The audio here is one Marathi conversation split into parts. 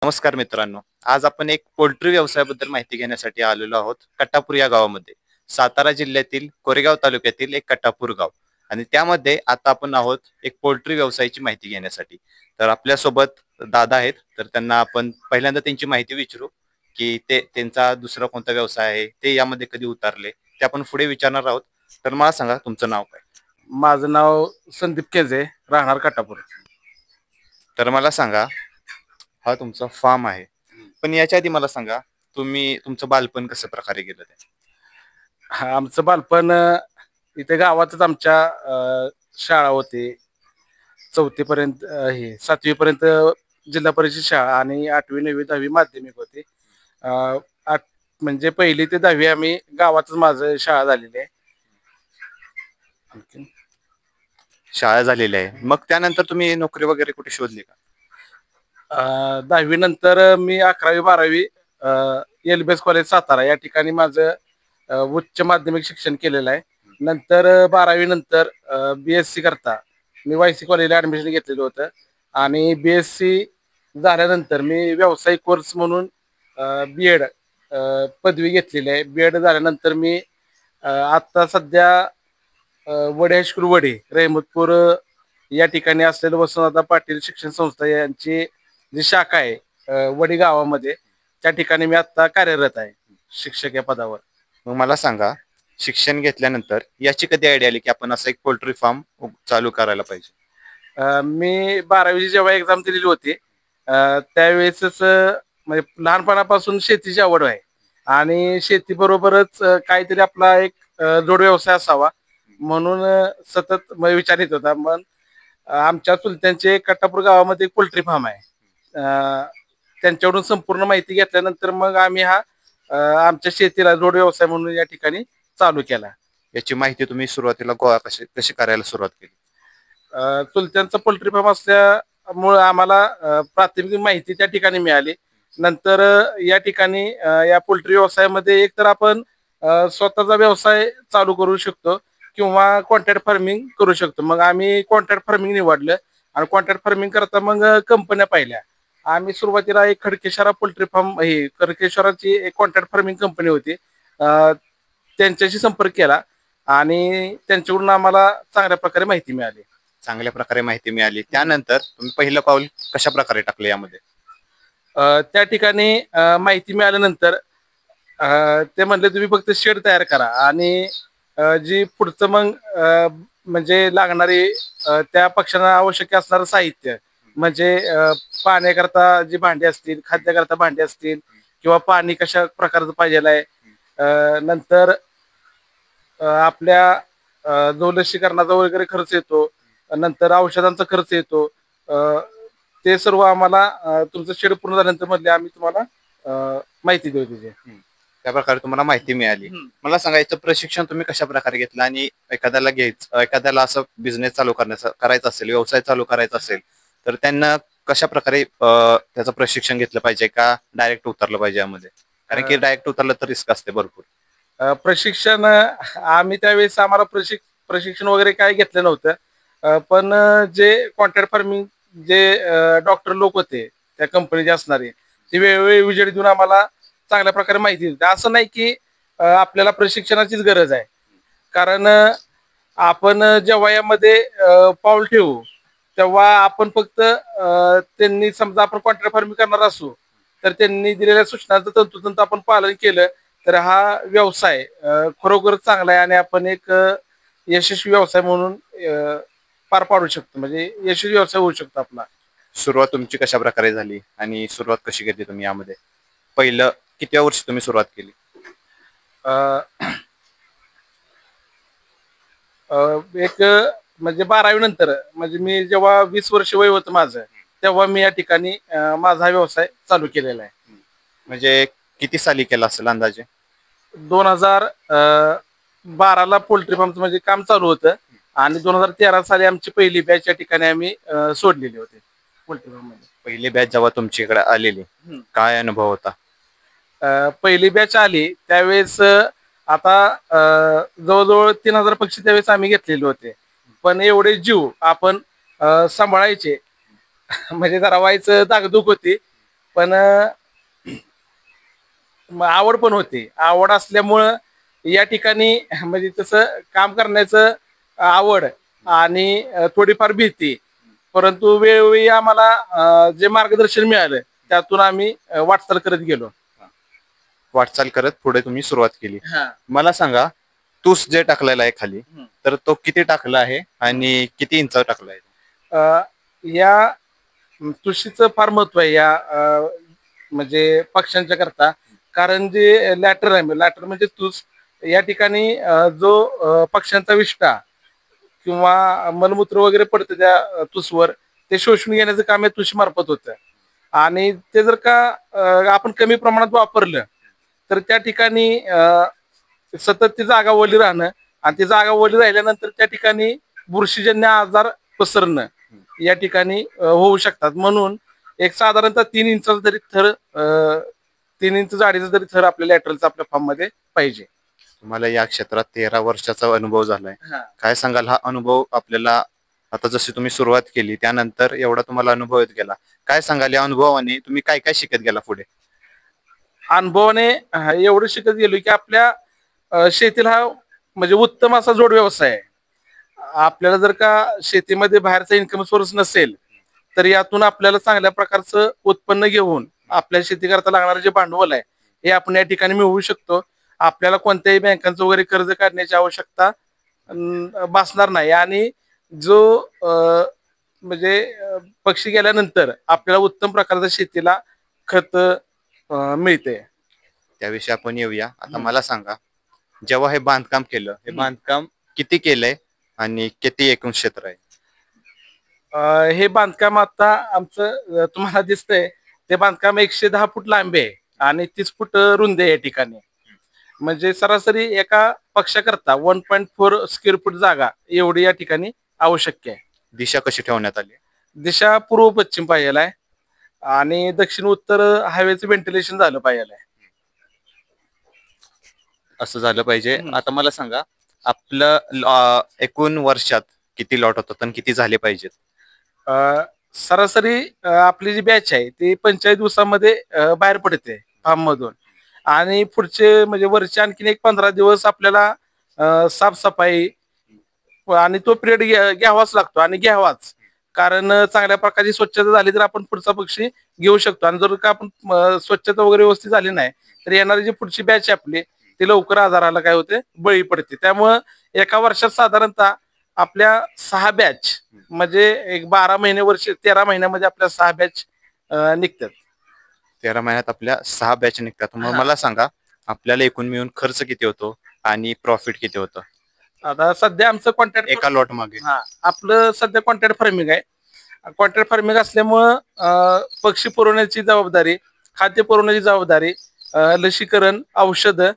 नमस्कार मित्रांनो. आज आपण एक पोल्ट्री व्यवसायाबद्दल माहिती घेण्यासाठी आलेलो आहोत कट्टापूर या गावामध्ये. सातारा जिल्ह्यातील कोरेगाव तालुक्यातील एक कट्टापूर गाव आणि त्यामध्ये आता आपण आहोत एक पोल्ट्री व्यवसायाची माहिती घेण्यासाठी. तर आपल्यासोबत दादा आहेत. तर त्यांना आपण पहिल्यांदा त्यांची माहिती विचारू की त्यांचा दुसरा कोणता व्यवसाय आहे, ते यामध्ये कधी उतरले, ते आपण पुढे विचारणार आहोत. तर मला सांगा तुमचं नाव काय? माझं नाव संदीप केंजे, राहणार कट्टापूर. तर मला सांगा, हा तुमचा फार्म आहे, पण याच्या आधी मला सांगा तुम्ही तुमचं बालपण कसं प्रकारे गेलं ते? आमचं बालपण इथे गावातच आमच्या शाळा होती. 4थी पर्यंत हे 7वी पर्यंत जिल्हा परिषद शाळा आणि 8वी 9वी 10वी माध्यमिक होती. अ, आठ म्हणजे 1ली ते 10वी आम्ही गावातच माझं शाळा झालेली आहे. आणखीन शाळा झालेली आहे, मग त्यानंतर तुम्ही नोकरी वगैरे कुठे शोधली का? 10वी नंतर मी 11वी 12वी एलबीएस कॉलेज सातारा या ठिकाणी माझं उच्च माध्यमिक शिक्षण केलेलं आहे. नंतर 12वी नंतर BSc करता मी वायसी कॉलेजला ऍडमिशन घेतलेलं होतं आणि BSc झाल्यानंतर मी व्यावसायिक कोर्स म्हणून B.Ed पदवी घेतलेली आहे. B.Ed झाल्यानंतर मी आत्ता सध्या वडे हायस्कूल वडे रहमतपूर या ठिकाणी असलेलं वसंतदादा पाटील शिक्षण संस्था यांची जी शाखा आहे वडी गावामध्ये, त्या ठिकाणी मी आता कार्यरत आहे शिक्षक या पदावर. मग मला सांगा, शिक्षण घेतल्यानंतर याची कधी आयडिया आली की आपण असं एक पोल्ट्री फार्म चालू करायला पाहिजे? मी 12वीची जेव्हा एक्झाम दिलेली होती त्यावेळेसच म्हणजे लहानपणापासून शेतीची आवड आहे आणि शेतीबरोबरच काहीतरी आपला एक जोड व्यवसाय असावा म्हणून सतत विचार येत होता. मग आमच्या चुलत्यांचे कट्टापूर गावामध्ये एक पोल्ट्री फार्म आहे. त्यांच्याकडून संपूर्ण माहिती घेतल्यानंतर मग आम्ही हा आमच्या शेतीला जोड व्यवसाय म्हणून या ठिकाणी चालू केला. याची माहिती तुम्ही सुरुवातीला गोळा कशी कशी करायला सुरुवात केली? चुलत्यांचा पोल्ट्री फार्म असल्यामुळे आम्हाला प्राथमिक माहिती त्या ठिकाणी मिळाली. नंतर या ठिकाणी या पोल्ट्री व्यवसायामध्ये एकतर आपण स्वतःचा व्यवसाय चालू करू शकतो किंवा कॉन्ट्रॅक्ट फार्मिंग करू शकतो. मग आम्ही कॉन्ट्रॅक्ट फार्मिंग निवडलं आणि कॉन्ट्रॅक्ट फार्मिंग करता मग कंपन्या पाहिल्या. आम्ही सुरुवातीला एक खडकेश्वरा पोल्ट्री फार्म ही खडकेश्वराची एक कॉन्ट्रॅक्ट फार्मिंग कंपनी होती, त्यांच्याशी संपर्क केला आणि त्यांच्याकडून आम्हाला चांगल्या प्रकारे माहिती मिळाली. चांगल्या प्रकारे माहिती मिळाली, त्यानंतर तुम्ही पहिलं पाऊल कशा प्रकारे टाकले यामध्ये? त्या ठिकाणी माहिती मिळाल्यानंतर ते म्हणले तुम्ही फक्त शेड तयार करा आणि जी पुढचं मग म्हणजे लागणारी त्या पक्ष्यांना आवश्यक असणारं साहित्य म्हणजे पाण्याकरता जी भांडी असतील, खाद्याकरता भांडी असतील किंवा पाणी कशा प्रकारचं पाहिजे आहे, नंतर आपल्या जो लसीकरणाचा वगैरे खर्च येतो, नंतर औषधांचा खर्च येतो, ते सर्व आम्हाला तुमचं शेड पूर्ण झाल्यानंतर मधले आम्ही तुम्हाला माहिती देऊ त्याची. त्या प्रकारे तुम्हाला माहिती मिळाली. मला सांगायचं, प्रशिक्षण तुम्ही कशा प्रकारे घेतलं आणि एखाद्याला असं बिझनेस चालू करायचा असेल, व्यवसाय चालू करायचा असेल, तर त्यांना कशा प्रकारे त्याचं प्रशिक्षण घेतलं पाहिजे का डायरेक्ट उतरलं पाहिजे यामध्ये? कारण की डायरेक्ट उतरलं तर रिस्क असते भरपूर. प्रशिक्षण आम्ही त्यावेळेस आम्हाला प्रशिक्षण वगैरे काय घेतलं नव्हतं, पण जे कॉन्ट्रॅक्ट फार्मिंग जे डॉक्टर लोक होते त्या कंपनीचे असणारे, ते वेळोवेळी विजिट देऊन आम्हाला चांगल्या प्रकारे माहिती देते. असं नाही की आपल्याला प्रशिक्षणाचीच गरज आहे, कारण आपण जेव्हा यामध्ये पाऊल ठेवू तेव्हा आपण फक्त त्यांनी समजा आपण कॉन्ट्रॅक्ट फार्मिंग करणार असू तर त्यांनी दिलेल्या सूचनांचं तंतोतंत आपण पालन केलं तर हा व्यवसाय खरोखरच चांगला आहे आणि आपण एक यशस्वी व्यवसाय म्हणून पार पाडू शकतो, म्हणजे यशस्वी व्यवसाय होऊ शकतो आपला. सुरुवात तुमची कशा प्रकारे झाली आणि सुरुवात कशी केली तुम्ही यामध्ये? पहिलं किती वर्ष तुम्ही सुरुवात केली? एक म्हणजे 12वी नंतर, म्हणजे मी जेव्हा 20 वर्ष वय होतं माझं, तेव्हा मी या ठिकाणी माझा हा व्यवसाय चालू केलेला आहे. म्हणजे किती साली केला असेल अंदाजे? 2012ला पोल्ट्री फार्मचं म्हणजे काम चालू होतं आणि 2013 साली आमची पहिली बॅच या ठिकाणी आम्ही सोडलेली होती पोल्ट्री फार्म मध्ये. पहिली बॅच जेव्हा तुमच्याकडे आलेली, काय अनुभव होता? पहिली बॅच आली त्यावेळेस आता जवळजवळ 3000 पक्षी त्यावेळेस आम्ही घेतलेले होते, पण एवढे जीव आपण सांभाळायचे म्हणजे जरा व्हायचं दागदुख होती. पण आवड पण होती. आवड असल्यामुळं या ठिकाणी म्हणजे तसं काम करण्याचं आवड आणि थोडीफार भीती, परंतु वेळोवेळी आम्हाला जे मार्गदर्शन मिळालं त्यातून आम्ही वाटचाल करत गेलो. वाटचाल करत पुढे तुम्ही सुरुवात केली. हा. मला सांगा, तूस जे टाकलेला आहे खाली, हं. तर तो किती टाकला आहे आणि किती इंच टाकला आहे? अ, या तुळशीचं फार महत्व आहे या म्हणजे पक्ष्यांच्या करता. कारण जे लॅटर म्हणजे तुस या ठिकाणी जो पक्ष्यांचा विष्ठा किंवा मलमूत्र वगैरे पडतं त्या तुसवर, ते शोषून घेण्याचं काम या तुशी मार्फत होतं. आणि ते जर का आपण कमी प्रमाणात वापरलं तर त्या ठिकाणी सतत ती जागा ओली राहणं आणि ती जागा ओली राहिल्यानंतर त्या ठिकाणी बुरशीजन्य आजार पसरणं या ठिकाणी होऊ शकतात. म्हणून एक साधारणतः 3 इंचाचा तरी थर 3 इंच जाडीचा तरी थर आपल्या लॅटरलचा आपल्या फार्म मध्ये पाहिजे. तुम्हाला या क्षेत्रात 13 वर्षाचा अनुभव झालाय. काय सांगाल, हा अनुभव आपल्याला आता जशी तुम्ही सुरुवात केली त्यानंतर एवढा तुम्हाला अनुभव येत गेला, काय सांगाल या अनुभवाने तुम्ही काय काय शिकत गेला पुढे? अनुभवाने एवढं शिकत गेलो की आपल्या शेतीला हा म्हणजे उत्तम असा जोड व्यवसाय आहे. आपल्याला जर का शेतीमध्ये बाहेरचा इन्कम सोर्स नसेल तर यातून आपल्याला चांगल्या प्रकारचं उत्पन्न घेऊन आपल्या शेती करता लागणारं जे भांडवल आहे हे आपण या ठिकाणी मिळवू शकतो. आपल्याला कोणत्याही बँकांचं वगैरे कर्ज काढण्याची आवश्यकता भासणार नाही. आणि जो म्हणजे पक्षी गेल्यानंतर आपल्याला उत्तम प्रकारचं शेतीला खत मिळते. त्याविषयी आपण येऊया. आता मला सांगा, जेव्हा हे बांधकाम केलं, हे बांधकाम किती केलंय आणि किती एकूण क्षेत्र आहे? हे बांधकाम आता आमचं तुम्हाला दिसतंय ते बांधकाम 110 फूट लांबी आहे आणि 30 फूट रुंदी आहे या ठिकाणी. म्हणजे सरासरी एका पक्षाकरता 1.4 स्क्वेअर फूट जागा एवढी या ठिकाणी आवश्यक आहे. दिशा कशी ठेवण्यात आली? दिशा पूर्व पश्चिम पाहिजे आहे आणि दक्षिण उत्तर हायवेचं व्हेंटिलेशन झालं पाहिजे. असं झालं पाहिजे. आता मला सांगा, आपलं एकूण वर्षात किती लॉट होतात आणि किती झाले पाहिजेत? सरासरी आपली जी बॅच आहे ती 45 दिवसामध्ये बाहेर पडते फार्म मधून. आणि पुढचे म्हणजे वरचे आणखीन एक 15 दिवस आपल्याला साफसफाई आणि तो पिरियड घ्यावाच लागतो आणि घ्यावाच. कारण चांगल्या प्रकारची स्वच्छता झाली तर आपण पुढचा पक्षी घेऊ शकतो. आणि जर का आपण स्वच्छता वगैरे व्यवस्थित झाली नाही तर येणारी जी पुढची बॅच आहे आपली ती लवकर आजाराला काय होते, बळी पडते. त्यामुळं एका वर्षात साधारणतः आपल्या 6 बॅच म्हणजे एक 12 महिने वर्ष 13 महिन्यामध्ये आपल्या 6 बॅच निघतात. 13 महिन्यात आपल्या 6 बॅच निघतात. मग मला सांगा, आपल्याला एकूण मिळून खर्च किती होतो आणि प्रॉफिट किती होतं आता सध्या आमचं कॉन्ट्रॅक्ट एका लॉट मागे? आपलं सध्या कॉन्ट्रॅक्ट फार्मिंग आहे. कॉन्ट्रॅक्ट फार्मिंग असल्यामुळं पक्षी पुरवण्याची जबाबदारी, खाद्य पुरवण्याची जबाबदारी, लसीकरण, औषधं,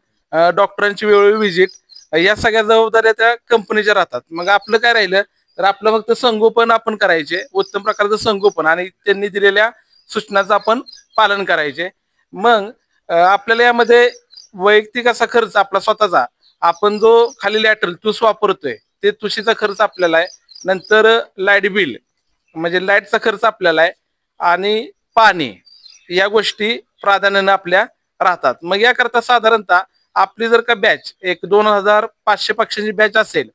डॉक्टरांची वेळोवेळी व्हिजिट, या सगळ्या जबाबदाऱ्या त्या कंपनीच्या राहतात. मग आपलं काय राहिलं तर आपलं फक्त संगोपन आपण करायचे, उत्तम प्रकारचं संगोपन आणि त्यांनी दिलेल्या सूचनाचं आपण पालन करायचे. मग आपल्याला यामध्ये वैयक्तिक असा खर्च आपला स्वतःचा, आपण जो खाली लॅटरल तुस वापरतोय ते तुशीचा खर्च आपल्याला आहे. नंतर लाईट बिल म्हणजे लाईटचा खर्च आपल्याला आहे आणि पाणी, या गोष्टी प्राधान्याने आपल्या राहतात. मग याकरता साधारणतः आपली जर का बॅच एक 2500 पक्ष्यांची बॅच असेल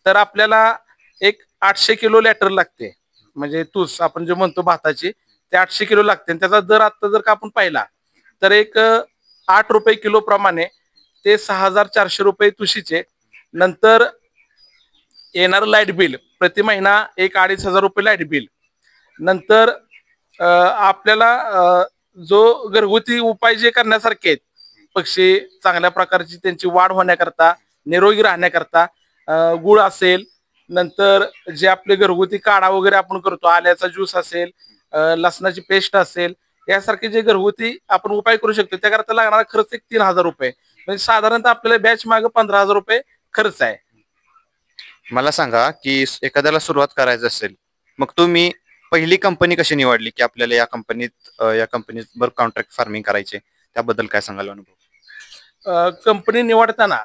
तर आपल्याला एक 800 किलो लॅटर लागते. म्हणजे तूस आपण जे म्हणतो भाताची, ते 800 किलो लागते. त्याचा दर आता जर का आपण पाहिला तर एक 8 रुपये किलो प्रमाणे ते 6400 रुपये तुशीचे. नंतर येणार लाईट बिल प्रति महिना एक 2500 रुपये लाईट बिल. नंतर आपल्याला जो घरगुती उपाय जे करण्यासारखे आहेत पक्षी चांगल्या प्रकारची त्यांची वाढ होण्याकरता, निरोगी राहण्याकरता, गुळ असेल, नंतर जे आपले घरगुती काढा वगैरे आपण करतो, आल्याचा ज्यूस असेल, लसणाची पेस्ट असेल, यासारखे जे घरगुती आपण उपाय करू शकतो त्याकरता लागणारा खर्च एक 3000 रुपये. म्हणजे साधारणतः आपल्याला बॅच मागे 15,000 रुपये खर्च आहे. मला सांगा की एखाद्याला सुरुवात करायची असेल, मग तुम्ही पहिली कंपनी कशी निवडली की आपल्याला या कंपनीत बर कॉन्ट्रॅक्ट फार्मिंग करायचे, त्याबद्दल काय सांगाल अनुभव? कंपनी निवडताना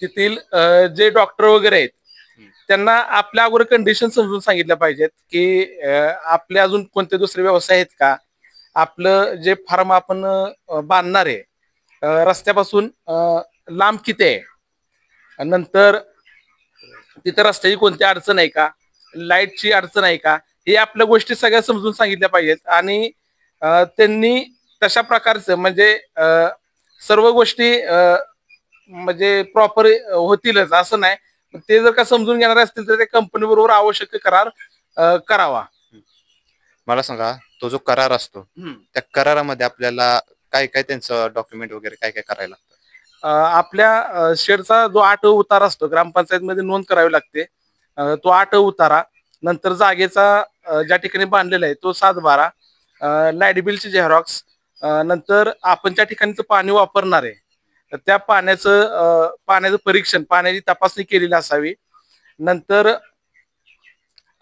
तेथील जे डॉक्टर वगैरे आहेत त्यांना आपल्या अगोदर कंडिशन समजून सांगितल्या पाहिजेत की आपले अजून कोणते दुसरे व्यवसाय आहेत का. आपलं जे फार्म आपण बांधणार आहे रस्त्यापासून लांब किती आहे, नंतर तिथं रस्त्याची कोणती अडचण आहे का, लाईटची अडचण आहे का, हे आपल्या गोष्टी सगळ्या समजून सांगितल्या पाहिजेत. आणि त्यांनी तशा प्रकारचं म्हणजे सर्व गोष्टी म्हणजे प्रॉपर होतीलच असं नाही. ते जर का समजून घेणार असतील तर त्या कंपनी बरोबर आवश्यक करार करावा. मला सांगा, तो जो करार असतो त्या करारामध्ये आपल्याला काय काय त्यांचं डॉक्युमेंट वगैरे काय काय करायला लागतं? आपल्या शेडचा जो 8 उतारा असतो ग्रामपंचायतमध्ये नोंद करावी लागते. तो 8 उतारा, नंतर जागेचा ज्या ठिकाणी बांधलेला आहे तो 7/12, लाईट बिलची झेरॉक्स, नंतर आपण ज्या ठिकाणचं पाणी वापरणार आहे तर त्या पाण्याचं परीक्षण, पाण्याची तपासणी केलेली असावी. नंतर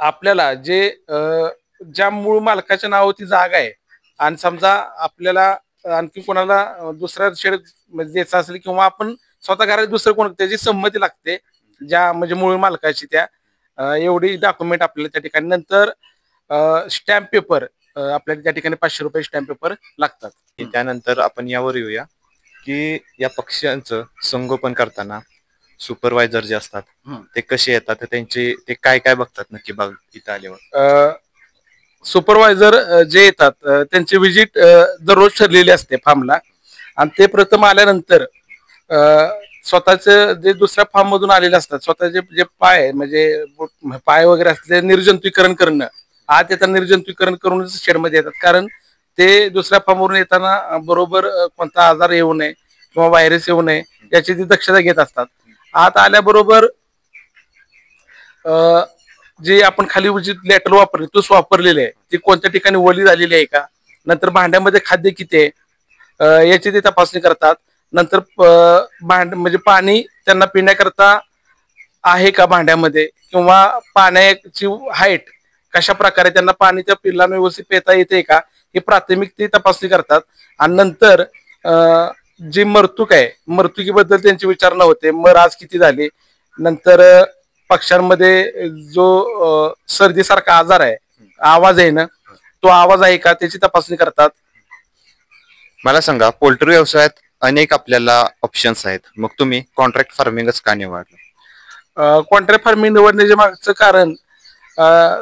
आपल्याला ज्या मूळ मालकाच्या नावावरती जागा आहे आणि समजा आपल्याला आणखी कोणाला दुसऱ्या शेड द्यायचा असेल किंवा आपण स्वतः घरात दुसरं कोण त्याची संमती लागते ज्या म्हणजे मूळ मालकाची, त्या एवढी डॉक्युमेंट आपल्याला त्या ठिकाणी. नंतर स्टॅम्प पेपर आपल्याला त्या ठिकाणी 500 रुपये स्टॅम्प पेपर लागतात. त्यानंतर आपण यावर येऊया की या पक्ष्यांचं संगोपन करताना सुपरवायझर जे असतात ते कसे येतात, ते काय काय बघतात नक्की इथं आल्यावर? सुपरवायझर जे येतात त्यांची विजिट दररोज ठरलेली असते फार्मला. आणि ते प्रथम आल्यानंतर स्वतःच जे दुसऱ्या फार्म मधून आलेले असतात स्वतःचे जे पाय म्हणजे पाय वगैरे असते निर्जंतुकीकरण करणं, आज येताना निर्जंतुकीकरण करूनच शेडमध्ये येतात. कारण ते दुसऱ्या फार्मवरून येताना बरोबर कोणता आजार येऊ नये किंवा व्हायरस येऊ नये याची ती दक्षता घेत असतात. आत आल्याबरोबर जे आपण खाली जे लेटर वापरले तूच वापरलेले आहे ती कोणत्या ठिकाणी ओली झालेली आहे का, नंतर भांड्यामध्ये खाद्य किती आहे याची ते तपासणी करतात. नंतर म्हणजे पाणी त्यांना पिण्याकरता आहे का भांड्यामध्ये, किंवा पाण्याची हाईट कशा प्रकारे त्यांना पाणी त्या पिल्लांना व्यवस्थित पिता येते का, हे प्राथमिक ते तपासणी करतात. आणि नंतर जी मरतूक आहे मरतुकीबद्दल त्यांची विचारणा होते, मर आज किती झाली. नंतर पक्ष्यांमध्ये जो सर्दीसारखा आजार आहे, आवाज आहे ना, तो आवाज आहे का त्याची तपासणी करतात. मला सांगा, पोल्ट्री व्यवसायात अनेक आपल्याला ऑप्शन्स आहेत, मग तुम्ही कॉन्ट्रॅक्ट फार्मिंगच का निवडलं? कॉन्ट्रॅक्ट फार्मिंग निवडण्याचे मागचं कारण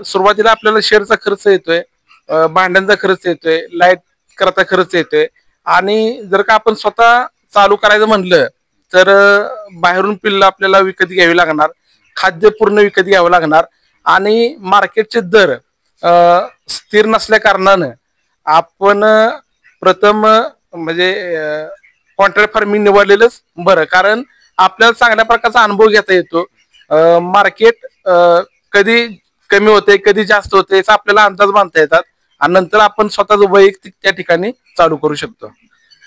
सुरुवातीला आपल्याला शेअरचा खर्च येतोय, भांड्यांचा खर्च येतोय, लाईट करता खर्च येतोय. आणि जर का आपण स्वतः चालू करायचं म्हणलं तर बाहेरून पिल्लं आपल्याला विकत घ्यावी लागणार, खाद्य पूर्ण विकत घ्यावं लागणार. आणि मार्केटचे दर स्थिर नसल्या कारणानं आपण प्रथम म्हणजे कॉन्ट्रॅक्ट फार्मिंग निवडलेलंच बरं. कारण आपल्याला चांगल्या प्रकारचा अनुभव घेता येतो. मार्केट कधी कमी होते कधी जास्त होते याचा आपल्याला अंदाज बांधता येतात. आणि नंतर आपण स्वतःच वैयक्तिक त्या ठिकाणी चालू करू शकतो.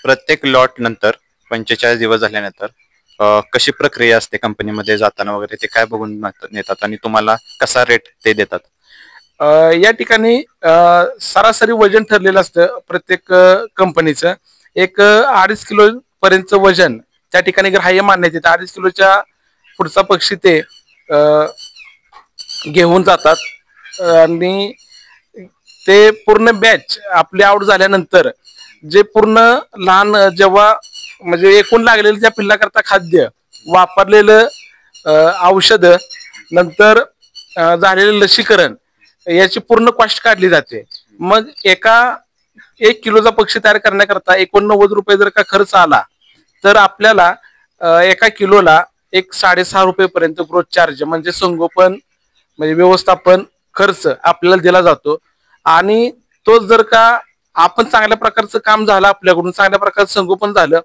प्रत्येक लॉट नंतर 45 दिवस झाल्यानंतर कशी प्रक्रिया असते कंपनीमध्ये जाताना वगैरे, ते काय बघून नेतात आणि तुम्हाला कसा रेट ते देतात? या ठिकाणी सरासरी वजन ठरलेलं असतं प्रत्येक कंपनीचं. एक 2.5 किलो पर्यंतचं वजन त्या ठिकाणी ग्राह्य मानण्यात येतं. 2.5 किलोच्या पुढचा पक्षी ते घेऊन जातात. आणि ते पूर्ण बॅच आपली आउट झाल्यानंतर जे पूर्ण लहान जेव्हा म्हणजे एकूण लागलेलं त्या पिल्लाकरता खाद्य, वापरलेलं औषध, नंतर झालेलं लसीकरण याची पूर्ण कॉस्ट काढली जाते. मग 1 किलोचा पक्षी तयार करण्याकरता 89 रुपये जर का खर्च आला तर आपल्याला 1 किलोला 6.5 रुपये पर्यंत ग्रोथ चार्ज म्हणजे संगोपन म्हणजे व्यवस्थापन खर्च आपल्याला दिला जातो. आणि तो जर का आपण चांगल्या प्रकारचं काम झालं, आपल्याकडून चांगल्या प्रकारचं संगोपन झालं,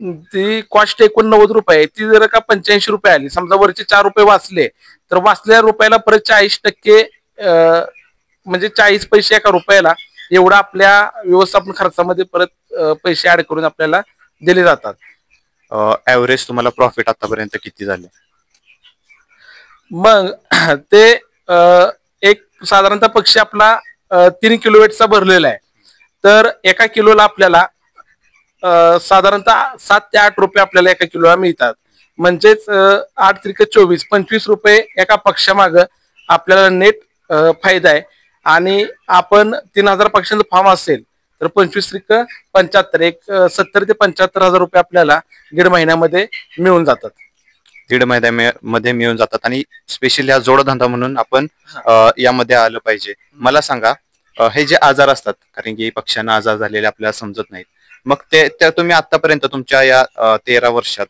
ती कॉस्ट 89 रुपये ती जर का 85 रुपये आली, समजा वरचे 4 रुपये वाचले तर वाचलेल्या रुपयाला परत 40% म्हणजे 40 पैसे 1 रुपयाला एवढा आपल्या व्यवस्थापन खर्चामध्ये परत पैसे ऍड करून आपल्याला दिले जातात. ऍव्हरेज तुम्हाला प्रॉफिट आतापर्यंत किती झाले? मग ते एक साधारणतः पक्षी आपला 3 किलो वेटचा भरलेला आहे तर 1 किलोला आपल्याला साधारणतः 7 ते 8 रुपये आपल्याला 1 किलोला मिळतात. म्हणजेच 8 त्रिक 24 ₹25 एका पक्षामागं आपल्याला नेट फायदा आहे. आणि आपण 3,000 पक्षांचं फॉर्म असेल तर 25 त्रिक 75 एक 70 ते 75 हजार रुपये आपल्याला दीड महिन्यामध्ये मिळून जातात. दीड महिन्यामध्ये मिळून जातात आणि स्पेशली हा जोडधंदा म्हणून आपण यामध्ये आलं पाहिजे. मला सांगा, हे जे आजार असतात, कारण की पक्ष्यांना आजार झालेले आपल्याला समजत नाहीत, मग ते तुम्ही आतापर्यंत तुमच्या या 13 वर्षात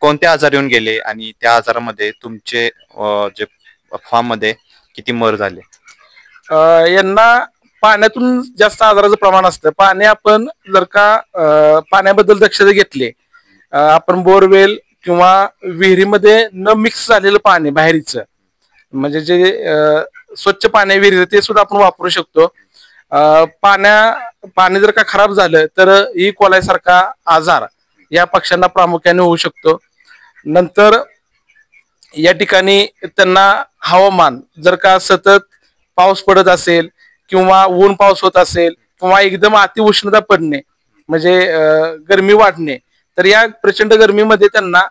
कोणते आजार येऊन गेले आणि त्या आजारामध्ये तुमचे जे फार्म मध्ये किती मर झाले? यांना पाण्यातून जास्त आजाराचं प्रमाण असतं. पाणी आपण जर का पाण्याबद्दल दक्षता घेतली, आपण बोरवेल किंवा विहिरीमध्ये न मिक्स झालेलं पाणी बाहेरचं, म्हणजे जे स्वच्छ पाणी विहिरीचं ते सुद्धा आपण वापरू शकतो. पाणी जर का खराब झालं तर ई कोलाई सारखा आजार या पक्ष्यांना प्रामुख्याने होऊ शकतो. नंतर या ठिकाणी त्यांना हवामान जर का सतत पाऊस पडत असेल किंवा ऊन पाऊस होत असेल किंवा एकदम अतिउष्णता पडणे म्हणजे गरमी वाढणे, तर या प्रचंड गरमीमध्ये त्यांना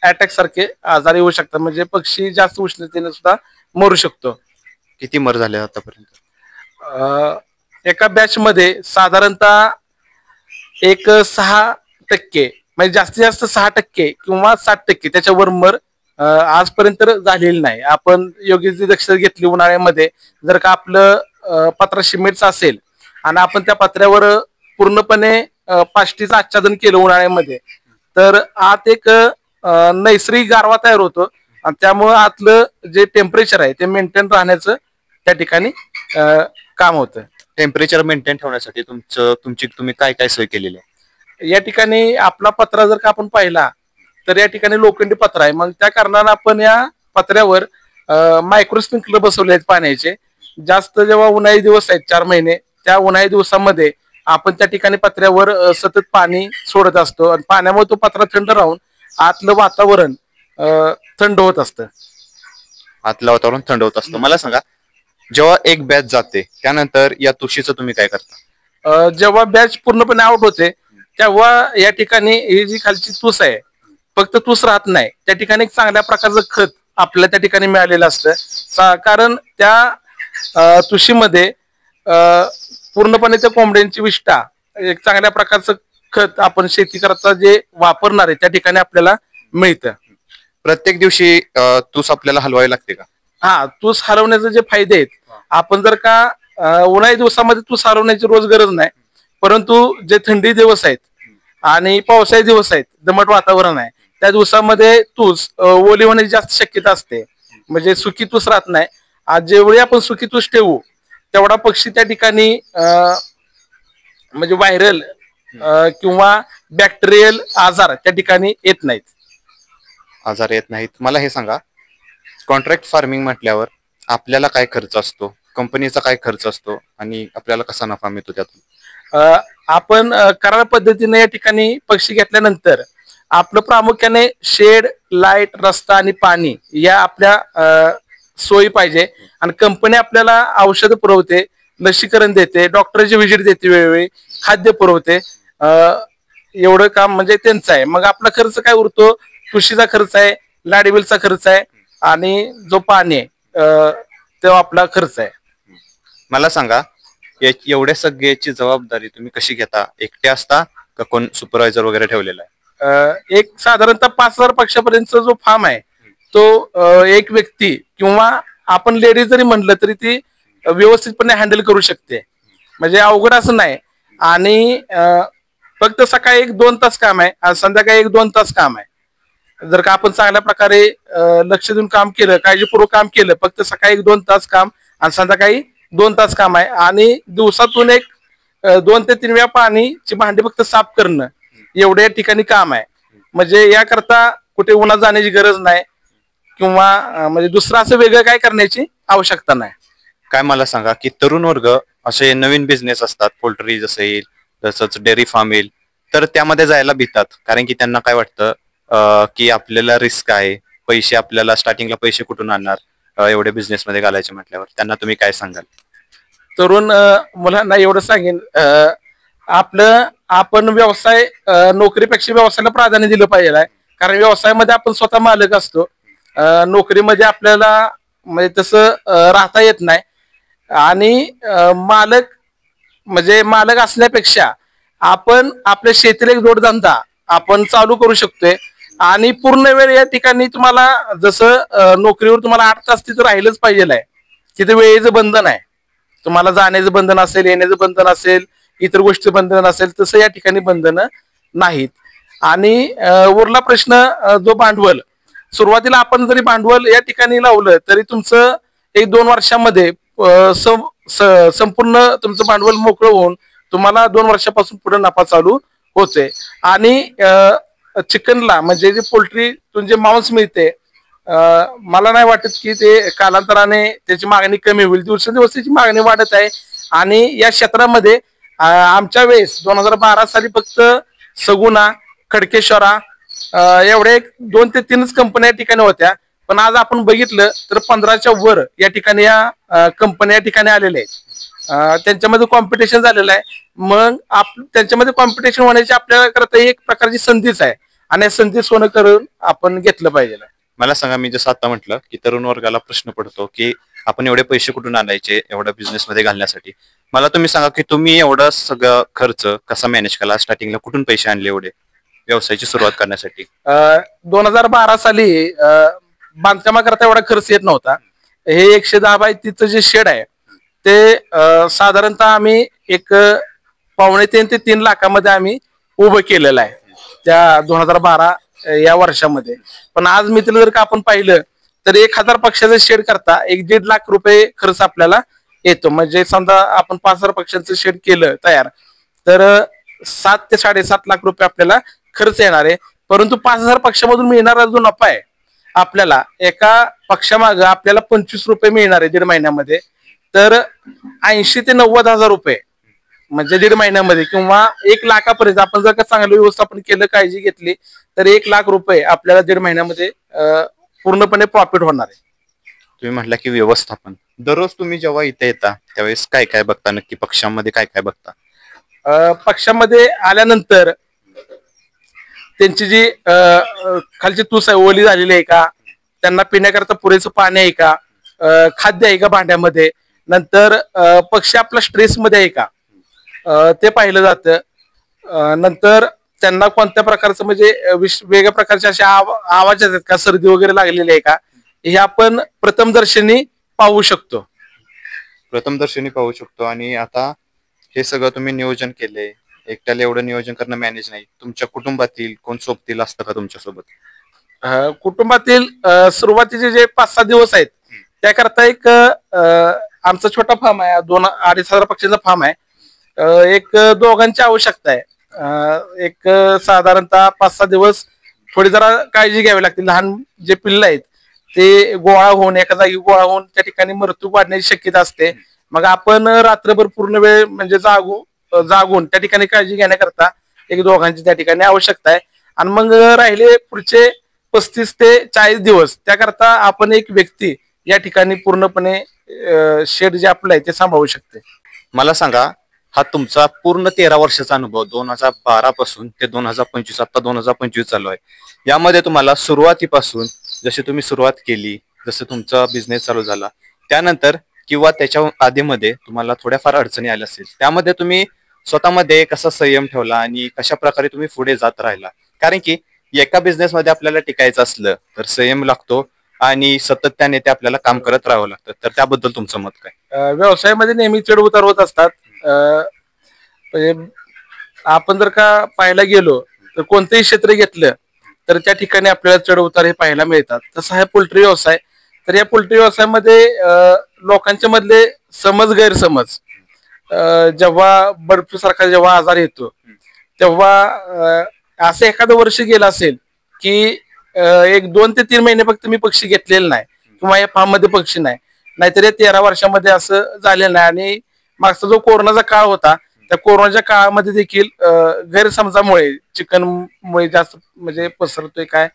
अटॅक सारखे आजार येऊ शकतात. म्हणजे पक्षी जास्त उष्णतेने सुद्धा मरू शकतो. किती मर झाले आतापर्यंत? एका बॅच मध्ये साधारणतः एक 6% म्हणजे जास्तीत जास्त 6% किंवा 60% त्याच्यावर मर आजपर्यंत झालेली नाही. आपण योग्य ती दक्षता घेतली उन्हाळ्यामध्ये, जर का आपलं पत्रा सिमेंटचं असेल आणि आपण त्या पत्र्यावर पूर्णपणे पाष्टीचं आच्छादन केलं उन्हाळ्यामध्ये, तर आत एक नैसर्गिक गारवा तयार होतो आणि त्यामुळं आतलं जे टेम्परेचर आहे ते मेंटेन राहण्याचं त्या ठिकाणी काम होतं. टेम्परेचर मेंटेन ठेवण्यासाठी तुम्ही काय काय सोय केलेली आहे? या ठिकाणी आपला पत्रा जर का आपण पाहिला तर या ठिकाणी लोखंडी पत्रा आहे. मग त्या कारणानं आपण या पत्र्यावर मायक्रो स्प्रिंकलर बसवले आहेत पाण्याचे. जास्त जेव्हा उन्हाळी दिवस आहेत 4 महिने, त्या उन्हाळी दिवसामध्ये आपण त्या ठिकाणी पत्र्यावर सतत पाणी सोडत असतो आणि पाण्यामुळे तो पत्रा थंड राहून आतलं वातावरण थंड होत असतं. आतलं वातावरण थंड होत असतं. मला सांगा, जेव्हा एक बॅच जाते त्यानंतर या तुशीचं तुम्ही काय करता? जेव्हा बॅच पूर्णपणे आउट होते तेव्हा या ठिकाणी ही जी खालची तुस आहे, फक्त तुस राहत नाही, त्या ठिकाणी एक चांगल्या प्रकारचं खत आपल्याला त्या ठिकाणी मिळालेलं असतं. कारण त्या तुशीमध्ये पूर्णपणे त्या कोंबड्यांची विष्ठा, एक चांगल्या प्रकारचं खत आपण शेती करता जे वापरणार आहे त्या ठिकाणी आपल्याला मिळतं. प्रत्येक दिवशी तुस आपल्याला हलवावी लागते का? हा, तूस हलवण्याचे जे फायदे आहेत, आपण जर का उन्हाळी दिवसामध्ये तूस हलवण्याची रोज गरज नाही, परंतु जे थंडी दिवस आहेत आणि पावसाळी दिवस आहेत, दमट वातावरण आहे, त्या दिवसामध्ये तूस ओली होण्याची जास्त शक्यता असते. म्हणजे सुकी तूस राहत नाही. आज जेवढी आपण सुकी तूस ठेवू तेवढा पक्षी त्या ठिकाणी म्हणजे व्हायरल किंवा बॅक्टेरियल आजार त्या ठिकाणी येत नाहीत. आजार येत नाहीत. मला हे सांगा, कॉन्ट्रॅक्ट फार्मिंग म्हटल्यावर आपल्याला काय खर्च असतो, कंपनीचा काय खर्च असतो आणि आपल्याला कसा नफा मिळतो त्यातून? आपण करार पद्धतीने या ठिकाणी पक्षी घेतल्यानंतर आपलं प्रामुख्याने शेड, लाईट, रस्ता आणि पाणी या आपल्या सोयी पाहिजे. आणि कंपनी आपल्याला औषध पुरवते, लसीकरण देते, डॉक्टरची व्हिजिट देते, वेळोवेळी खाद्य पुरवते. एवढं काम म्हणजे त्यांचं आहे. मग आपला खर्च काय उरतो? कृषीचा खर्च आहे, लाईट बिलचा खर्च आहे आणि जो पाणी आहे तो आपला खर्च आहे. मला सांगा, एवढ्या सगळ्याची जबाबदारी तुम्ही कशी घेता? एकटे असता का कोण सुपरवायझर वगैरे ठेवलेला आहे? एक साधारणतः 5,000 पक्षापर्यंतचा जो फार्म आहे तो एक व्यक्ती किंवा आपण लेडीज जरी म्हणलं तरी ती व्यवस्थितपणे हँडल करू शकते. म्हणजे अवघड असं नाही. आणि फक्त सकाळी 1-2 तास काम आहे आणि संध्याकाळी 1-2 तास काम आहे. जर का आपण चांगल्या प्रकारे लक्ष देऊन काम केलं, काळजीपूर्वक काम केलं, फक्त सकाळी 1-2 तास काम आणि संध्याकाळी 2 तास काम आहे. आणि दिवसातून 2 ते 3 वेळा पाणीची भांडी फक्त साफ करणं एवढ्या ठिकाणी काम आहे. म्हणजे याकरता कुठे उन्हात जाण्याची गरज नाही किंवा म्हणजे दुसरं असं वेगळं काय करण्याची आवश्यकता नाही. काय मला सांगा की तरुण वर्ग असे नवीन बिझनेस असतात, पोल्ट्री जसं येईल, तसंच डेअरी फार्म येईल, तर त्यामध्ये जायला भितात. कारण की त्यांना काय वाटतं की आपल्याला रिस्क आहे, पैसे आपल्याला स्टार्टिंगला पैसे कुठून आणणार एवढे बिझनेस मध्ये घालायचे म्हटल्यावर. त्यांना तुम्ही काय सांगाल? तरुण मुलांना एवढं सांगेन, आपण व्यवसाय नोकरीपेक्षा व्यवसायाला प्राधान्य दिलं पाहिजे. कारण व्यवसायामध्ये आपण स्वतः मालक असतो. नोकरीमध्ये आपल्याला म्हणजे तसं राहता येत नाही. आणि मालक म्हणजे मालक असल्यापेक्षा आपण आपल्या शेतीला एक जोडधंदा आपण चालू करू शकतोय. आणि पूर्ण वेळ या ठिकाणी तुम्हाला जसं नोकरीवर तुम्हाला 8 तास तिथं राहिलंच पाहिजे. तिथे वेळेचं बंधन आहे. तुम्हाला जाण्याचं बंधन असेल, येण्याचं बंधन असेल, इतर गोष्टी बंधन असेल, तसं या ठिकाणी बंधन नाहीत. आणि उरला प्रश्न जो भांडवल, सुरुवातीला आपण जरी भांडवल या ठिकाणी लावलं तरी तुमचं 1-2 वर्षामध्ये संपूर्ण तुमचं भांडवल मोकळं होऊन तुम्हाला 2 वर्षापासून पुढे नफा चालू होते. आणि चिकनला म्हणजे जे पोल्ट्रीतून जे मांस मिळते, मला नाही वाटत की ते कालांतराने त्याची मागणी कमी होईल. दिवसेंदिवस त्याची मागणी वाढत आहे. आणि या क्षेत्रामध्ये आमच्या वेळेस 2012 साली फक्त सगुना, खडकेश्वरा एवढे 2 ते 3च कंपन्या या ठिकाणी होत्या. पण आज आपण बघितलं तर 15च्या वर या ठिकाणी या कंपन्या या ठिकाणी आलेल्या आहेत. त्यांच्यामध्ये कॉम्पिटिशन झालेलं आहे. मग त्यांच्यामध्ये कॉम्पिटिशन होण्याची आपल्याला करता एक प्रकारची संधीच आहे. आणि या संधी सोनं करून आपण घेतलं पाहिजे. मला सांगा, मी जसं आता म्हटलं की तरुण वर्गाला प्रश्न पडतो की आपण एवढे पैसे कुठून आणायचे एवढा बिझनेस मध्ये घालण्यासाठी. मला तुम्ही सांगा की तुम्ही एवढा सगळं खर्च कसा मॅनेज केला, स्टार्टिंगला कुठून पैसे आणले एवढे व्यवसायाची सुरुवात करण्यासाठी? 2012 साली बांधकामाकरता एवढा खर्च येत नव्हता. हे 110 बाय 30 जे शेड आहे ते साधारणतः आम्ही एक 2.25 ते 3 लाखामध्ये आम्ही उभं केलेलं आहे त्या 2012 या वर्षामध्ये. पण आज मित्र जर का आपण पाहिलं तर 1000 पक्षाचं शेड करता 1-1.5 लाख रुपये खर्च आपल्याला येतो. म्हणजे समजा आपण 5000 पक्षांचं शेड केलं तयार तर 7 ते 7.5 लाख रुपये आपल्याला खर्च येणार आहे. परंतु 5000 पक्षामधून मिळणारा जो नफा आहे आपल्याला एका पक्षामागं आपल्याला 25 रुपये मिळणार आहे 1.5 महिन्यामध्ये. तर 80 ते 90 हजार रुपये म्हणजे 1.5 महिन्यामध्ये किंवा 1 लाखापर्यंत आपण जर का चांगलं व्यवस्थापन केलं, काळजी घेतली तर 1 लाख रुपये आपल्याला 1.5 महिन्यामध्ये पूर्णपणे प्रॉफिट होणार आहे. तुम्ही म्हटलं की व्यवस्थापन, दररोज तुम्ही जेव्हा इथे येता त्यावेळेस काय काय बघता, नक्की पक्षांमध्ये काय काय बघता? पक्षामध्ये आल्यानंतर त्यांची जी खालची तूस आहे ओली झालेली आहे का, त्यांना पिण्याकरता पुरेसं पाणी आहे का, खाद्य आहे का भांड्यामध्ये, नंतर पक्षी आपला स्ट्रेसमध्ये आहे का ते पाहिलं जातं. नंतर त्यांना कोणत्या प्रकारचं म्हणजे वेगळ्या प्रकारचे असे आवाज येतात का, सर्दी वगैरे लागलेली आहे का, हे आपण प्रथमदर्शनी पाहू शकतो. प्रथमदर्शनी पाहू शकतो. आणि आता हे सगळं तुम्ही नियोजन केले, एकट्याला एवढं नियोजन करणं मॅनेज नाही, तुमच्या कुटुंबातील कोण सोबतील असतं का तुमच्यासोबत? कुटुंबातील सुरुवातीचे जे 5-6 दिवस आहेत त्याकरता एक आमचा छोटा फार्म आहे, 2-2.5 हजार पक्षांचा फार्म आहे. एक दोघांची आवश्यकता आहे. एक साधारणतः 5-6 दिवस थोडी जरा काळजी घ्यावी लागते. लहान जे पिल्लं आहेत ते गोळा होऊन एका जागी गोळा होऊन त्या ठिकाणी मृत्यू वाढण्याची शक्यता असते. मग आपण रात्रभर पूर्ण वेळ म्हणजे जागून त्या ठिकाणी काळजी घेण्याकरता एक दोघांची त्या ठिकाणी आवश्यकता आहे. आणि मग राहिले पुढचे 35 ते 40 दिवस त्याकरता आपण एक व्यक्ती या ठिकाणी पूर्णपणे शेड जे आपलं आहे ते सांभाळू शकते. मला सांगा, हा तुमचा पूर्ण 13 वर्षाचा अनुभव 2012 पासून ते 2025, आता 2025 चालू आहे, यामध्ये तुम्हाला सुरुवातीपासून जशी तुम्ही सुरुवात केली, जसं तुमचा बिझनेस चालू झाला त्यानंतर किंवा त्याच्या आधीमध्ये तुम्हाला थोड्याफार अडचणी आल्या असतील, त्यामध्ये तुम्ही स्वतःमध्ये कसा संयम ठेवला आणि कशा प्रकारे तुम्ही पुढे जात राहिला? कारण की एका बिझनेसमध्ये आपल्याला टिकायचं असलं तर संयम लागतो आणि सातत्याने ते आपल्याला काम करत राहावं लागतं. तर त्याबद्दल तुमचं मत काय? व्यवसायामध्ये नेहमी चढ उतार होत असतात. म्हणजे आपण जर का पाहायला गेलो तर कोणतेही क्षेत्र घेतलं तर त्या ठिकाणी आपल्याला चढ उतार हे पाहायला मिळतात. तसा हा पोल्ट्री व्यवसाय. तर या पोल्ट्री व्यवसायामध्ये लोकांच्या मधले गैरसमज, जेव्हा बर्ड फ्लू सारखा जेव्हा आजार येतो तेव्हा असं एखादं वर्ष गेलं असेल की 1-2 ते 3 महिने फक्त मी पक्षी घेतलेले नाही किंवा या फार्म मध्ये पक्षी नाही, नाहीतर या 13 वर्षामध्ये असं झालेलं नाही. आणि मागचा जो कोरोनाचा काळ होता त्या कोरोनाच्या काळामध्ये देखील गैरसमजामुळे चिकनमुळे जास्त म्हणजे पसरतोय काय,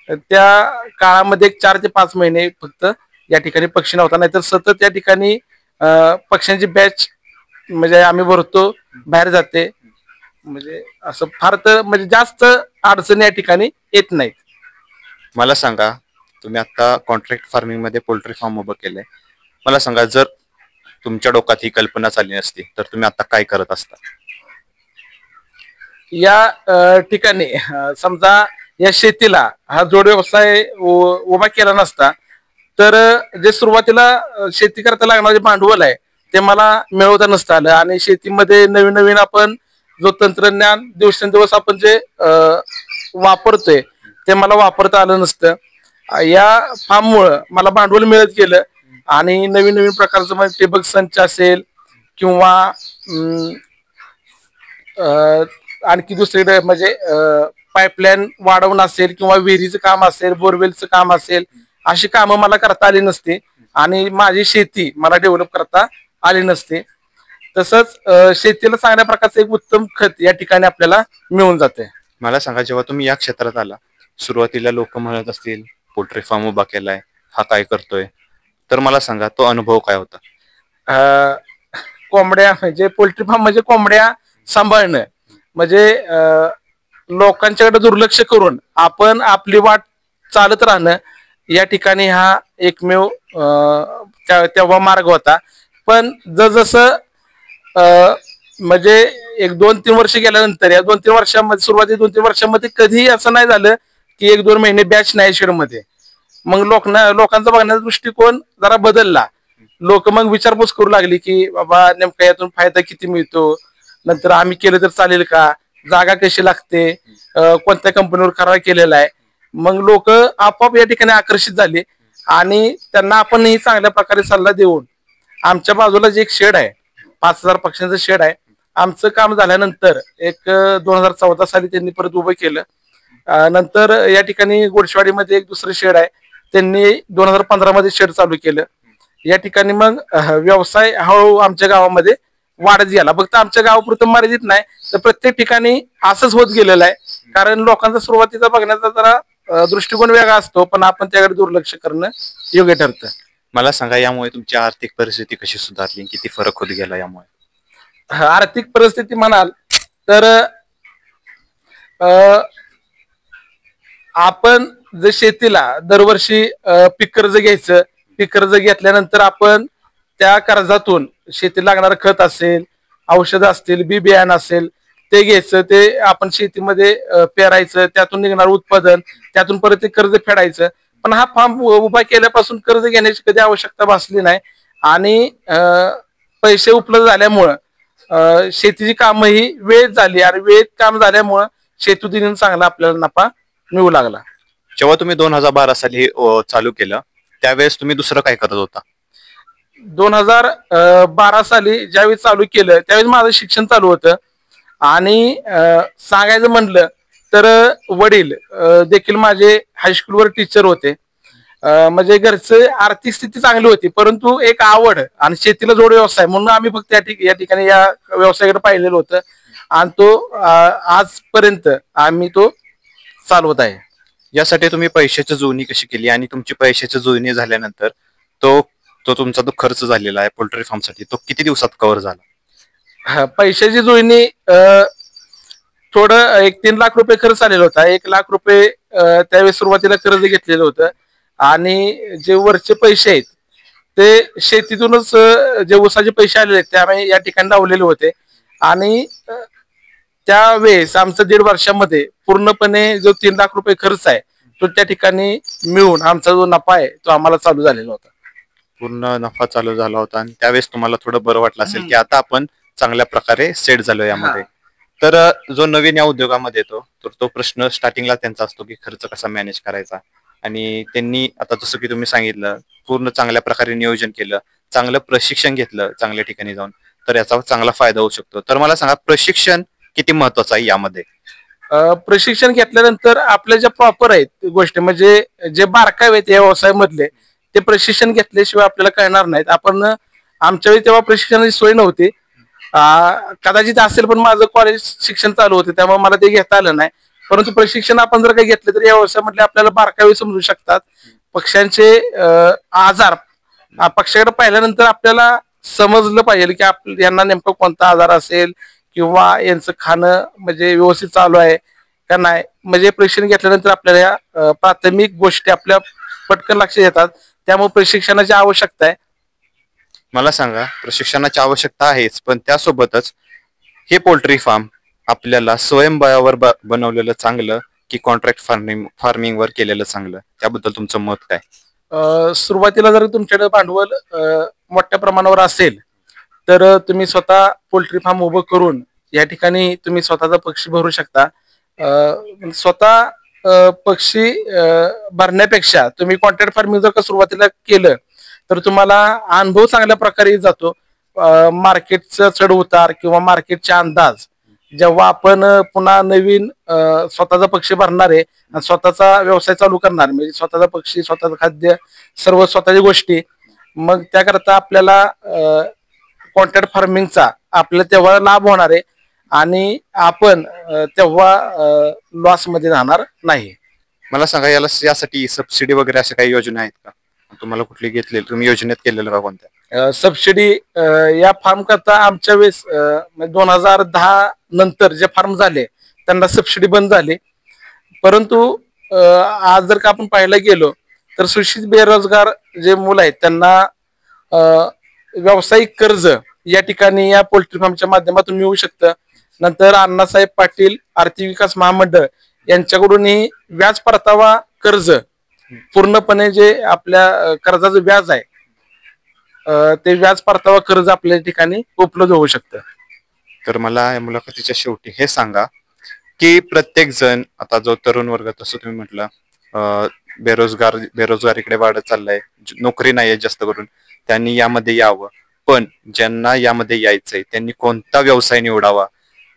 त्या काळामध्ये 4 ते 5 महिने फक्त या ठिकाणी पक्षी नव्हता. नाहीतर सतत या ठिकाणी पक्ष्यांची बॅच म्हणजे आम्ही भरतो, बाहेर जाते. म्हणजे असं फार तर म्हणजे जास्त अडचणी या ठिकाणी येत नाहीत. मला सांगा, तुम्ही आता कॉन्ट्रॅक्ट फार्मिंग मध्ये पोल्ट्री फार्म उभं केलंय. मला सांगा, जर तुमच्या डोक्यात ही कल्पना आली नसती तर तुम्ही आता काय करत असता? या ठिकाणी समजा या शेतीला हा जोड व्यवसाय उभा केला नसता तर जे सुरुवातीला शेती करता लागणारे भांडवल आहे ते मला मिळवता नसतं आलं आणि शेतीमध्ये नवीन नवीन आपण जो तंत्रज्ञान दिवसेंदिवस आपण जे वापरतोय ते मला वापरता आलं नसतं. या फार्ममुळं मला भांडवल मिळत गेलं आणि नवीन नवीन प्रकारचं म्हणजे ठिबक संच असेल किंवा आणखी दुसरीकडे म्हणजे पाईपलाईन वाढवणं असेल किंवा विहिरीचं काम असेल, बोरवेलचं काम असेल, अशी कामं मला करता आली नसती आणि माझी शेती मला डेव्हलप करता आली नसते. तसंच शेतीला चांगल्या प्रकारचं एक उत्तम खत या ठिकाणी आपल्याला मिळून जाते. मला सांगा, जेव्हा तुम्ही या क्षेत्रात आला, सुरुवातीला लोक म्हणत असतील पोल्ट्री फार्म उभा केलाय, हा काय करतोय, तर मला सांगा तो अनुभव काय होता? कोंबड्या म्हणजे पोल्ट्री फार्म म्हणजे कोंबड्या सांभाळणं म्हणजे लोकांच्याकडे दुर्लक्ष करून आपण आपली वाट चालत राहणं या ठिकाणी हा एकमेव तेव्हा मार्ग होता. पण जसजसं म्हणजे एक 2-3 वर्ष गेल्यानंतर या 2-3 वर्षांमध्ये सुरुवाती 2-3 वर्षांमध्ये कधीही असं नाही झालं की 1-2 महिने बॅच नाही शेडमध्ये. मग लोकांचा बघण्याचा दृष्टिकोन जरा बदलला. लोक मग विचारपूस करू लागली की बाबा नेमका यातून फायदा किती मिळतो, नंतर आम्ही केलं तर चालेल का, जागा कशी लागते, कोणत्या कंपनीवर करार केलेला आहे. मग लोक आपोआप या ठिकाणी आकर्षित झाले आणि त्यांना आपणही चांगल्या प्रकारे सल्ला देऊन आमच्या बाजूला जे एक शेड आहे 5,000 पक्ष्यांचं शेड आहे, आमचं काम झाल्यानंतर एक 2014 साली त्यांनी परत उभं केलं. नंतर या ठिकाणी गोडशेवाडीमध्ये एक दुसरं शेड आहे, त्यांनी 2015 मध्ये शेड चालू केलं. या ठिकाणी मग व्यवसाय हळूहळू आमच्या गावामध्ये वाढत गेला. फक्त आमच्या गावापुरतं मर्यादित नाही तर प्रत्येक ठिकाणी असंच होत गेलेलं आहे. कारण लोकांचा सुरुवातीचा बघण्याचा जरा दृष्टिकोन वेगळा असतो, पण आपण त्याकडे दुर्लक्ष करणं योग्य ठरतं. मला सांगा, यामुळे तुमची आर्थिक परिस्थिती कशी सुधारली, किती फरक होत गेला यामुळे? आर्थिक परिस्थिती म्हणाल तर आपण जे शेतीला दरवर्षी पीक कर्ज घ्यायचं, पीक कर्ज घेतल्यानंतर आपण त्या कर्जातून शेतीला लागणारं खत असेल, औषधं असतील, बी बियाणं असेल ते घ्यायचं, ते आपण शेतीमध्ये पेरायचं, त्यातून निघणारं उत्पादन, त्यातून परत ते कर्ज फेडायचं. पण हा फार्म उभा केल्यापासून कर्ज घेण्याची कधी आवश्यकता भासली नाही आणि पैसे उपलब्ध झाल्यामुळं शेतीची कामं ही वेळेत झाली आणि वेळेत काम झाल्यामुळं शेतीतून चांगला आपल्याला नफा मिळू लागला. जेव्हा तुम्ही 2012 साली चालू केलं त्यावेळेस तुम्ही दुसरं काय करत होता? 2012 साली ज्यावेळी चालू केलं त्यावेळी माझं शिक्षण चालू होतं आणि सांगायचं म्हणलं तर वडील देखील माझे हायस्कूलवर टीचर होते. म्हणजे घरचे आर्थिक स्थिती चांगली होती, परंतु एक आवड आणि शेतीला जोड व्यवसाय म्हणून आम्ही फक्त या ठिकाणी या व्यवसायाकडे पाहिलेलं होतं आणि तो आजपर्यंत आम्ही तो चालवत आहे. यासाठी तुम्ही पैशाची जुळणी कशी केली आणि तुमची पैशाची जुळणी झाल्यानंतर तो तो तुमचा जो खर्च झालेला आहे पोल्ट्री फार्म साठी तो किती दिवसात कव्हर झाला? पैशाची जुळणी थोडं 1-3 लाख रुपये खर्च आलेला होता. 1 लाख रुपये त्यावेळेस सुरुवातीला कर्ज घेतलेलं होतं आणि जे वरचे पैसे आहेत ते शेतीतूनच जे ऊसाचे पैसे आलेले आहेत ते आम्ही या ठिकाणी लावलेले होते आणि त्यावेळेस आमचं 1.5 वर्षामध्ये पूर्णपणे जो 3 लाख रुपये खर्च आहे तो त्या ठिकाणी मिळून आमचा जो नफा आहे तो आम्हाला चालू झालेला होता. पूर्ण नफा चालू झाला होता आणि त्यावेळेस तुम्हाला थोडं बरं वाटलं असेल की आता आपण चांगल्या प्रकारे सेट झालो यामध्ये. तर जो नवीन या उद्योगामध्ये येतो तर तो प्रश्न स्टार्टिंगला त्यांचा असतो की खर्च कसा मॅनेज करायचा आणि त्यांनी आता जसं की तुम्ही सांगितलं पूर्ण चांगल्या प्रकारे नियोजन केलं, चांगलं प्रशिक्षण घेतलं चांगल्या ठिकाणी जाऊन, तर याचा चांगला फायदा होऊ शकतो. तर मला सांगा, प्रशिक्षण किती महत्वाचं आहे यामध्ये? प्रशिक्षण घेतल्यानंतर आपल्या ज्या प्रॉपर आहेत गोष्टी म्हणजे जे बारकावे आहेत या व्यवसायामधले ते प्रशिक्षण घेतल्याशिवाय आपल्याला कळणार नाहीत. आपण आमच्या वेळी तेव्हा प्रशिक्षणाची सोय नव्हती, कदाचित असेल पण माझं कॉलेज शिक्षण चालू होते त्यामुळे मला ते घेता आलं नाही. परंतु प्रशिक्षण आपण जर काही घेतलं तर या व्यवसायामधले आपल्याला बारकावे समजू शकतात. पक्ष्यांचे आजार पक्ष्याकडे पाहिल्यानंतर आपल्याला समजलं पाहिजे की यांना नेमकं कोणता आजार असेल किंवा यांचं खाणं म्हणजे व्यवस्थित चालू आहे का नाही, म्हणजे प्रशिक्षण घेतल्यानंतर आपल्याला या प्राथमिक गोष्टी आपल्या पटकन लक्षात येतात. त्यामुळे प्रशिक्षणाची आवश्यकता आहे. मला सांगा, प्रशिक्षणाची आवश्यकता आहेच, पण त्यासोबतच हे पोल्ट्री फार्म आपल्याला स्वयंबळावर बनवलेलं चांगलं की कॉन्ट्रॅक्ट फार्मिंगवर केलेलं चांगलं, त्याबद्दल तुमचं मत काय? सुरुवातीला जर तुमच्याकडे भांडवल मोठ्या प्रमाणावर असेल तर तुम्ही स्वतः पोल्ट्री फार्म उभं करून या ठिकाणी तुम्ही स्वतःचा पक्षी भरू शकता. स्वतः पक्षी भरण्यापेक्षा तुम्ही कॉन्ट्रॅक्ट फार्मिंग जर का सुरुवातीला केलं तर तुम्हाला अनुभव चांगल्या प्रकारे जातो. मार्केटचा चढ उतार किंवा मार्केटचा अंदाज जेव्हा आपण पुन्हा नवीन स्वतःचा पक्षी भरणार आहे आणि स्वतःचा व्यवसाय चालू करणार, म्हणजे स्वतःचा पक्षी, स्वतःचं खाद्य, सर्व स्वतःच्या गोष्टी, मग त्याकरता आपल्याला कॉन्ट्रॅक्ट फार्मिंगचा आपल्याला तेव्हा लाभ होणार आहे आणि आपण तेव्हा लॉस मध्ये राहणार नाही. मला सांगा, यासाठी सबसिडी वगैरे अशा काही योजना आहेत का? तुम्हाला कुठली घेतलेली, तुम्ही योजनेत केलेलं का कोणत्या? सबसिडी या फार्म करता आमच्या वेळेस 2010 नंतर जे फार्म झाले त्यांना सबसिडी बंद झाली. परंतु आज जर का आपण पाहायला गेलो तर सुशिक्षित बेरोजगार जे मुलं आहेत त्यांना व्यावसायिक कर्ज या ठिकाणी या पोल्ट्री फार्मच्या माध्यमातून मिळू शकतं. नंतर अण्णासाहेब पाटील आर्थिक विकास महामंडळ यांच्याकडूनही व्याज परतावा कर्ज, पूर्णपणे जे आपल्या कर्जाचं व्याज आहे ते व्याज परतावा कर्ज आपल्या ठिकाणी उपलब्ध होऊ शकतं. तर मला या मुलाखतीच्या शेवटी हे सांगा की प्रत्येक जण, आता जो तरुण वर्ग, तसं तुम्ही म्हटलं बेरोजगारीकडे वाढत चाललाय, नोकरी नाहीये जास्त करून, त्यांनी यामध्ये यावं. पण ज्यांना यामध्ये यायचंय त्यांनी कोणता व्यवसाय निवडावा?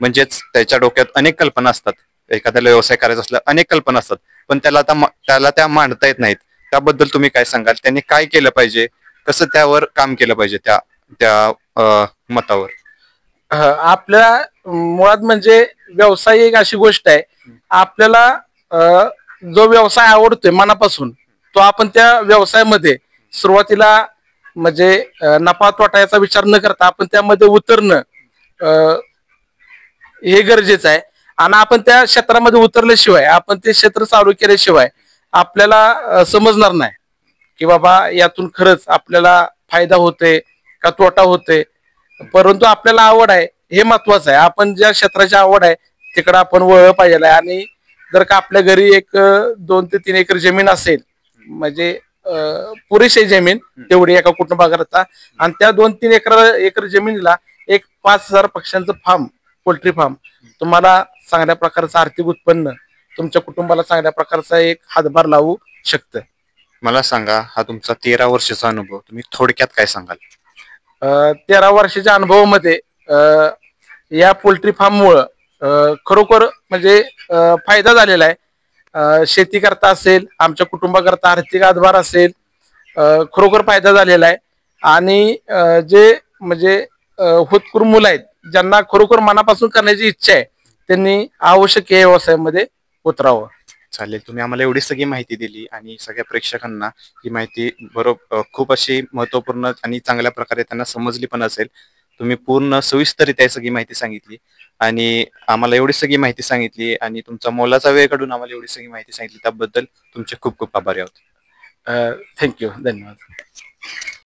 म्हणजेच त्याच्या डोक्यात अनेक कल्पना असतात, एखाद्याला व्यवसाय करायचा असला अनेक कल्पना असतात, पण त्याला त्या मांडता येत नाहीत. त्याबद्दल तुम्ही काय सांगाल? त्यांनी काय केलं पाहिजे, कसं त्यावर काम केलं पाहिजे त्या त्या मतावर? आपल्या मुळात म्हणजे व्यवसाय एक अशी गोष्ट आहे, आपल्याला जो व्यवसाय आवडतोय मनापासून तो आपण त्या व्यवसायामध्ये सुरुवातीला म्हणजे नफा तोटा याचा विचार न करता आपण त्यामध्ये उतरणं हे गरजेचं आहे. आणि आपण त्या क्षेत्रामध्ये उतरल्याशिवाय, आपण ते क्षेत्र चालू केल्याशिवाय आपल्याला समजणार नाही की बाबा यातून खरंच आपल्याला फायदा होते का तोटा होते. परंतु आपल्याला आवड आहे हे महत्वाचं आहे. आपण ज्या क्षेत्राची आवड आहे तिकडे आपण वळलं पाहिजे. आणि जर का आपल्या घरी एक 2 ते 3 एकर जमीन असेल, म्हणजे पुरेशी जमीन तेवढी एका कुटुंबाकरता, आणि त्या 2-3 एकर जमिनीला एक 5,000 पक्ष्यांचं फार्म, पोल्ट्री फार्म, तुम्हाला चांगल्या प्रकारचं आर्थिक उत्पन्न, तुमच्या कुटुंबाला चांगल्या प्रकारचा एक हातभार लावू शकतं. मला सांगा, हा तुमचा 13 वर्षाचा अनुभव, तुम्ही थोडक्यात काय सांगाल? 13 वर्षाच्या अनुभवामध्ये या पोल्ट्री फार्ममुळं खरोखर म्हणजे फायदा झालेला आहे. शेती करता असेल, आमच्या कुटुंबाकरता आर्थिक हातभार असेल, खरोखर फायदा झालेला आहे. आणि जे म्हणजे होतकरू मुलं आहेत ज्यांना खरोखर मनापासून करण्याची इच्छा आहे त्यांनी आवश्यक या व्यवसायामध्ये उतरावं. चालेल, तुम्ही आम्हाला एवढी सगळी माहिती दिली आणि सगळ्या प्रेक्षकांना ही माहिती बरोबर खूप अशी महत्वपूर्ण आणि चांगल्या प्रकारे त्यांना समजली पण असेल. तुम्ही पूर्ण सविस्तररित्या सगळी माहिती सांगितली आणि आम्हाला एवढी सगळी माहिती सांगितली आणि तुमचा मोलाचा वेळ काढून आम्हाला एवढी सगळी माहिती सांगितली त्याबद्दल तुमचे खूप खूप आभारी आहोत. थँक्यू, धन्यवाद.